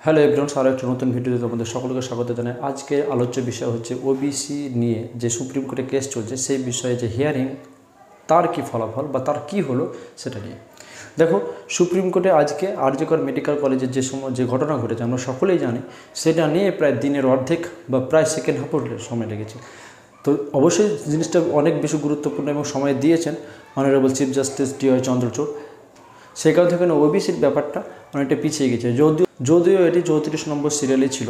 Hello everyone, আরও একটা নতুন ভিডিওতে তোমাদের সকলকে স্বাগত জানাই। আজকে আলোচ্য বিষয় হচ্ছে ওবিসি নিয়ে যে সুপ্রিম কোর্টে কেস চলছে সেই বিষয়ে যে হিয়ারিং, তার কি ফলাফল বা তার কি হলো সেটা নিয়ে। দেখো, সুপ্রিম কোর্টে আজকে আরজি কর মেডিকেল কলেজের যে ঘটনা ঘটেছে আমরা সকলেই জানি, সেটা নিয়ে প্রায় দিনের অর্ধেক বা প্রায় সেকেন্ড হাফ সময় লেগেছে। তো অবশ্যই জিনিসটা অনেক বেশি গুরুত্বপূর্ণ এবং সময় দিয়েছেন honourable chief justice DY Chandrachud. সেই কারণ থেকে ওবিসির ব্যাপারটা অনেকটা পিছিয়ে গেছে, যদিও এটি 34 নম্বর সিরিয়ালে ছিল।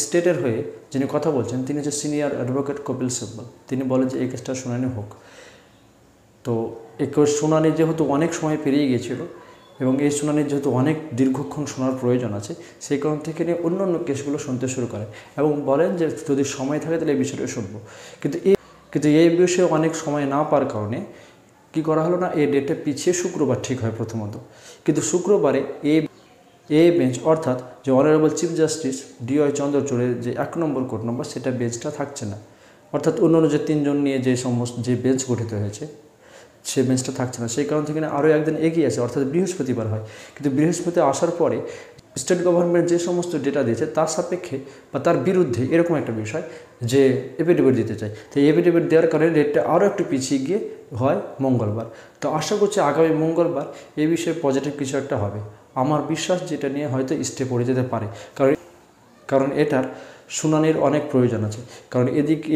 স্টেটের হয়ে যিনি কথা বলছেন তিনি হচ্ছে সিনিয়র অ্যাডভোকেট কপিল সিব্বল। তিনি বলেন যে এই কেসটার শুনানি হোক। তো এই শুনানি যেহেতু অনেক সময় পেরিয়ে গিয়েছিল এবং এই শুনানির যেহেতু অনেক দীর্ঘক্ষণ শোনার প্রয়োজন আছে, সেই কারণ থেকে নিয়ে অন্য কেসগুলো শুনতে শুরু করে এবং বলেন যে যদি সময় থাকে তাহলে এই বিষয়টা শুনবো। কিন্তু এই বিষয়ে অনেক সময় না পাওয়ার কারণে কী করা হলো না, এই ডেটটা পিছিয়ে শুক্রবার ঠিক হয় প্রথমত। কিন্তু শুক্রবারে এই বেঞ্চ অর্থাৎ যে অনারেবল চিফ জাস্টিস DY চন্দ্রচূড়ের যে 1 নম্বর কোর্ট নম্বর, সেটা বেঞ্চটা থাকছে না। অর্থাৎ অন্যান্য যে 3 জন নিয়ে যে বেঞ্চ গঠিত হয়েছে সে বেঞ্চটা থাকছে না। সেই কারণ থেকে আরও একদিন এগিয়ে আছে, অর্থাৎ বৃহস্পতিবার হয়। কিন্তু বৃহস্পতি আসার পরে স্টেট গভর্নমেন্ট যে সমস্ত ডেটা দিয়েছে তার সাপেক্ষে বা তার বিরুদ্ধে এরকম একটা বিষয় যে এফিডেভিট দিতে চাই। তো এফিডেভিট দেওয়ার কারণে ডেটটা আরও একটু পিছিয়ে গিয়ে হয় মঙ্গলবার। তো আশা করছি আগামী মঙ্গলবার এই বিষয়ে পজিটিভ কিছু একটা হবে। আমার বিশ্বাস যেটা নিয়ে হয়তো স্টে পড়ে যেতে পারে, কারণ এটার শুনানির অনেক প্রয়োজন আছে। কারণ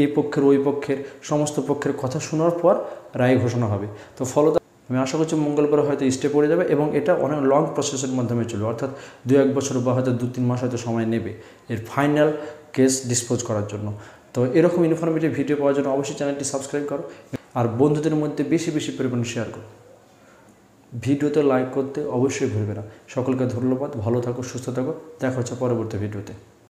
এই পক্ষের ওই পক্ষের সমস্ত পক্ষের কথা শোনার পর রায় ঘোষণা হবে। তো ফলত আমি আশা করছি মঙ্গলবার হয়তো স্টে পড়ে যাবে এবং এটা অনেক লং প্রসেসের মাধ্যমে চলবে, অর্থাৎ 2-1 বছর বা হয়তো 2-3 মাস হয়তো সময় নেবে এর ফাইনাল কেস ডিসপোজ করার জন্য। তো এরকম ইনফরমেটিভ ভিডিও পাওয়ার জন্য অবশ্যই চ্যানেলটি সাবস্ক্রাইব করো আর বন্ধুদের মধ্যে বেশি বেশি পরিমাণে শেয়ার করো। ভিডিওতে লাইক করতে অবশ্যই ভুলবে না। সকলকে ধন্যবাদ, ভালো থাকো, সুস্থ থাকো, দেখা হচ্ছে পরবর্তী ভিডিওতে।